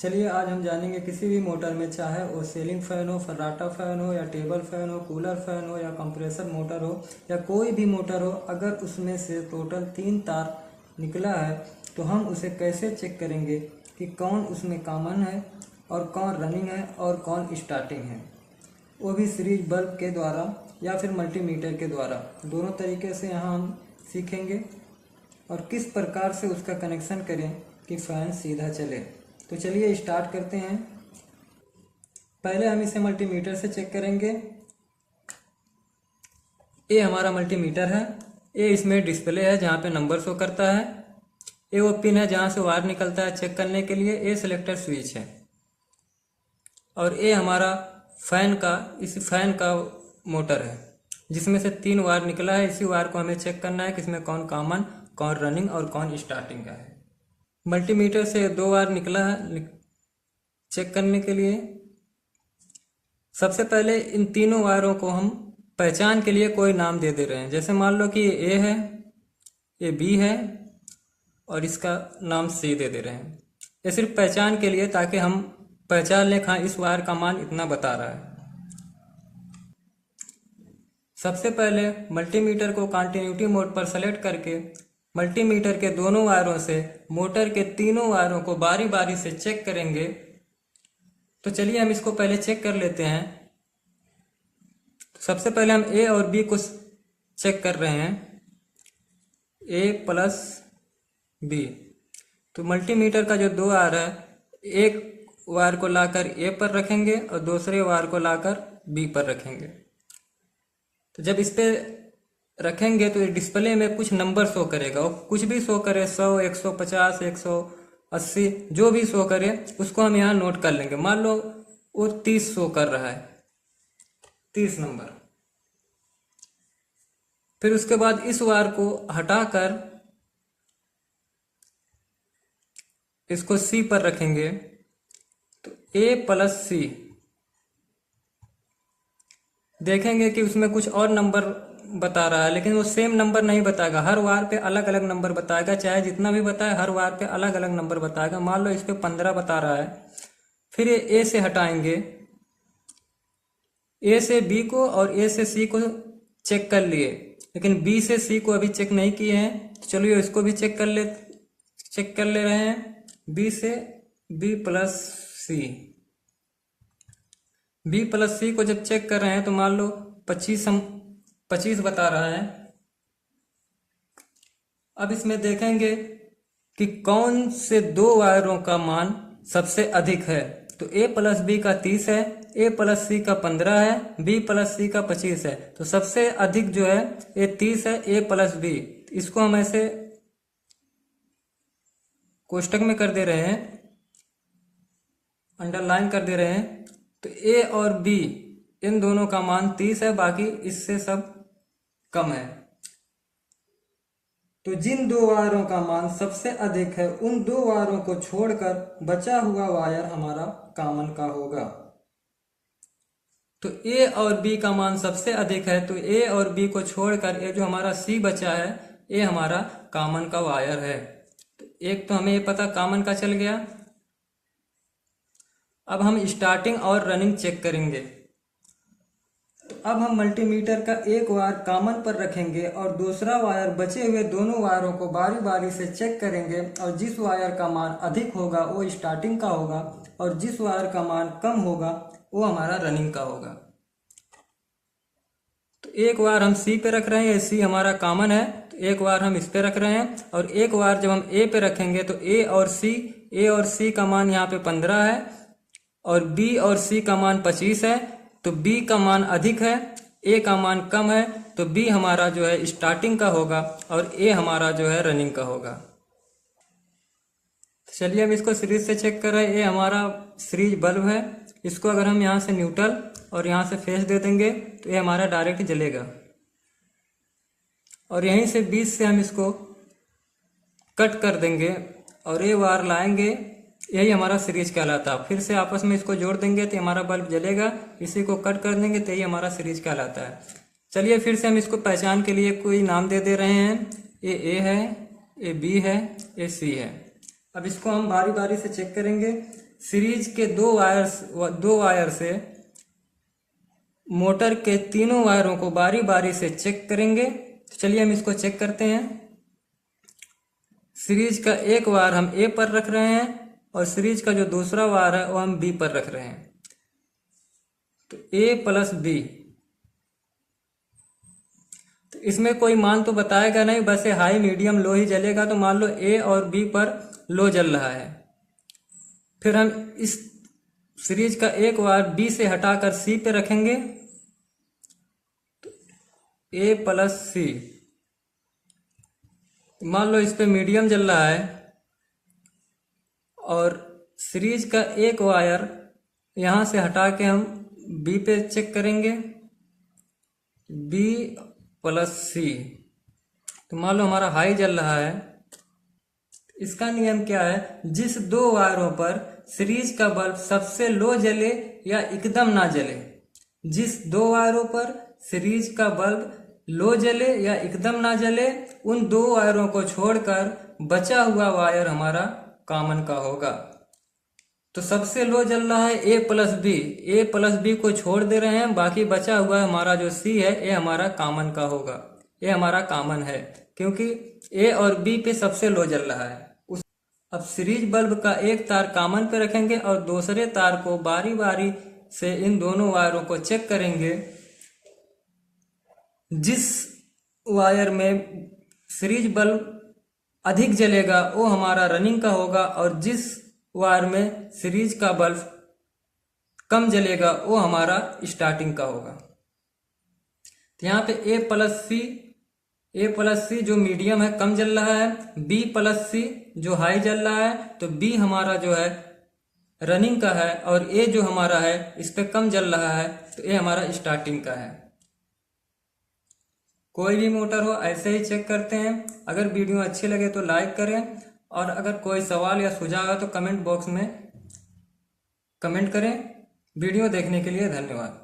चलिए आज हम जानेंगे किसी भी मोटर में, चाहे वो सीलिंग फैन हो, फर्राटा फैन हो या टेबल फैन हो, कूलर फैन हो या कंप्रेसर मोटर हो या कोई भी मोटर हो, अगर उसमें से टोटल 3 तार निकला है तो हम उसे कैसे चेक करेंगे कि कौन उसमें कॉमन है और कौन रनिंग है और कौन स्टार्टिंग है, वो भी सीरीज बल्ब के द्वारा या फिर मल्टीमीटर के द्वारा। दोनों तरीके से यहाँ हम सीखेंगे और किस प्रकार से उसका कनेक्शन करें कि फैन सीधा चले। तो चलिए स्टार्ट करते हैं। पहले हम इसे मल्टीमीटर से चेक करेंगे। ये हमारा मल्टीमीटर है, ये इसमें डिस्प्ले है जहाँ पे नंबर शो करता है, ये वो पिन है जहाँ से वायर निकलता है चेक करने के लिए, ये सिलेक्टर स्विच है। और ये हमारा इस फैन का मोटर है जिसमें से 3 वायर निकला है। इसी वायर को हमें चेक करना है कि इसमें कौन कॉमन, कौन रनिंग और कौन स्टार्टिंग का है। मल्टीमीटर से 2 वायर निकला है चेक करने के लिए। सबसे पहले इन तीनों वायरों को हम पहचान के लिए कोई नाम दे रहे हैं। जैसे मान लो कि ये ए है, ये बी है और इसका नाम सी दे रहे हैं। ये सिर्फ पहचान के लिए, ताकि हम पहचान लें हाँ इस वायर का मान इतना बता रहा है। सबसे पहले मल्टीमीटर को कंटिन्यूटी मोड पर सेलेक्ट करके मल्टीमीटर के दोनों वायरों से मोटर के तीनों वायरों को बारी बारी से चेक करेंगे। तो चलिए हम इसको पहले चेक कर लेते हैं। सबसे पहले हम ए और बी को चेक कर रहे हैं, ए प्लस बी। तो मल्टीमीटर का जो 2 वायर है, एक वायर को लाकर ए पर रखेंगे और दूसरे वायर को लाकर बी पर रखेंगे। तो जब इस पे रखेंगे तो डिस्प्ले में कुछ नंबर शो करेगा, और कुछ भी शो करे, 100, 150, 180 जो भी शो करे उसको हम यहाँ नोट कर लेंगे। मान लो वो 30 शो कर रहा है, 30 नंबर। फिर उसके बाद इस वायर को हटाकर इसको सी पर रखेंगे। तो ए प्लस सी देखेंगे कि उसमें कुछ और नंबर बता रहा है, लेकिन वो सेम नंबर नहीं बताएगा, हर वायर पे अलग अलग नंबर बताएगा। चाहे जितना भी बताए, हर वायर पे अलग अलग नंबर बताएगा। मान लो इस पे 15 बता रहा है। फिर ये ए से हटाएंगे, ए से बी को और ए से सी को चेक कर लिए, लेकिन बी से सी को अभी चेक नहीं किए हैं। तो चलिए इसको भी चेक कर ले रहे हैं। बी से बी प्लस सी, बी प्लस सी को जब चेक कर रहे हैं तो मान लो 25 बता रहा है। अब इसमें देखेंगे कि कौन से 2 वायरों का मान सबसे अधिक है। तो ए प्लस बी का 30 है, ए प्लस सी का 15 है, बी प्लस सी का 25 है। तो सबसे अधिक जो है ये 30 है, ए प्लस बी। इसको हम ऐसे कोष्टक में कर दे रहे हैं, अंडरलाइन कर दे रहे हैं। तो ए और बी इन दोनों का मान 30 है, बाकी इससे सब कम है। तो जिन 2 वायरों का मान सबसे अधिक है, उन 2 वायरों को छोड़कर बचा हुआ वायर हमारा कॉमन का होगा। तो ए और बी का मान सबसे अधिक है, तो ए और बी को छोड़कर ये जो हमारा सी बचा है, ये हमारा कॉमन का वायर है। तो एक तो हमें ये पता कॉमन का चल गया। अब हम स्टार्टिंग और रनिंग चेक करेंगे। तो अब हम मल्टीमीटर का एक वायर कॉमन पर रखेंगे और दूसरा वायर बचे हुए दोनों वायरों को बारी बारी से चेक करेंगे, और जिस वायर का मान अधिक होगा वो स्टार्टिंग का होगा, और जिस वायर का मान कम होगा वो हमारा रनिंग का होगा। तो एक वायर हम सी पे रख रहे हैं, सी हमारा कॉमन है, तो एक वायर हम इस पे रख रहे हैं। और एक वायर जब हम ए पे रखेंगे तो ए और सी का मान यहाँ पे 15 है, और बी और सी का मान 25 है। तो बी का मान अधिक है, ए का मान कम है, तो बी हमारा जो है स्टार्टिंग का होगा और ए हमारा जो है रनिंग का होगा। तो चलिए हम इसको सीरीज से चेक कर रहे हैं। ये हमारा सीरीज बल्ब है, इसको अगर हम यहाँ से न्यूट्रल और यहाँ से फेस दे देंगे तो ये हमारा डायरेक्ट जलेगा, और यहीं से बीच से हम इसको कट कर देंगे और ये वायर लाएंगे, यही हमारा सीरीज कहलाता है। फिर से आपस में इसको जोड़ देंगे तो हमारा बल्ब जलेगा, इसी को कट कर देंगे तो यही हमारा सीरीज कहलाता है। चलिए फिर से हम इसको पहचान के लिए कोई नाम दे रहे हैं। ये ए है, ये बी है, ये सी है। अब इसको हम बारी बारी से चेक करेंगे। सीरीज के दो वायर से मोटर के तीनों वायरों को बारी बारी से चेक करेंगे। तो चलिए हम इसको चेक करते हैं। सीरीज का एक वायर हम ए पर रख रहे हैं और सीरीज का जो दूसरा वायर है वो हम बी पर रख रहे हैं। तो ए प्लस बी, तो इसमें कोई मान तो बताएगा नहीं, बस ये हाई मीडियम लो ही जलेगा। तो मान लो ए और बी पर लो जल रहा है। फिर हम इस सीरीज का एक वायर बी से हटाकर सी पे रखेंगे। तो ए प्लस सी, मान लो इस पे मीडियम जल रहा है और सीरीज का एक वायर यहां से हटा के हम बी पे चेक करेंगे, बी प्लस सी। तो मान लो हमारा हाई जल रहा है। इसका नियम क्या है, जिस दो वायरों पर सीरीज का बल्ब सबसे लो जले या एकदम ना जले, जिस दो वायरों पर सीरीज का बल्ब लो जले या एकदम ना जले, उन दो वायरों को छोड़कर बचा हुआ वायर हमारा कॉमन का होगा। तो सबसे लो जल रहा है ए प्लस बी, ए प्लस बी को छोड़ दे रहे हैं, बाकी बचा हुआ हमारा जो सी है ये हमारा कॉमन का होगा। ये हमारा कॉमन है क्योंकि ए और बी पे सबसे लो जल रहा है। अब सीरीज बल्ब का एक तार कॉमन पे रखेंगे और दूसरे तार को बारी बारी से इन दोनों वायरों को चेक करेंगे। जिस वायर में सीरीज बल्ब अधिक जलेगा वो हमारा रनिंग का होगा और जिस वायर में सीरीज का बल्ब कम जलेगा वो हमारा स्टार्टिंग का होगा। तो यहाँ पे ए प्लस सी जो मीडियम है कम जल रहा है, बी प्लस सी जो हाई जल रहा है। तो बी हमारा जो है रनिंग का है और ए जो हमारा है इस पे कम जल रहा है, तो ए हमारा स्टार्टिंग का है। कोई भी मोटर हो ऐसे ही चेक करते हैं। अगर वीडियो अच्छी लगे तो लाइक करें और अगर कोई सवाल या सुझाव है तो कमेंट बॉक्स में कमेंट करें। वीडियो देखने के लिए धन्यवाद।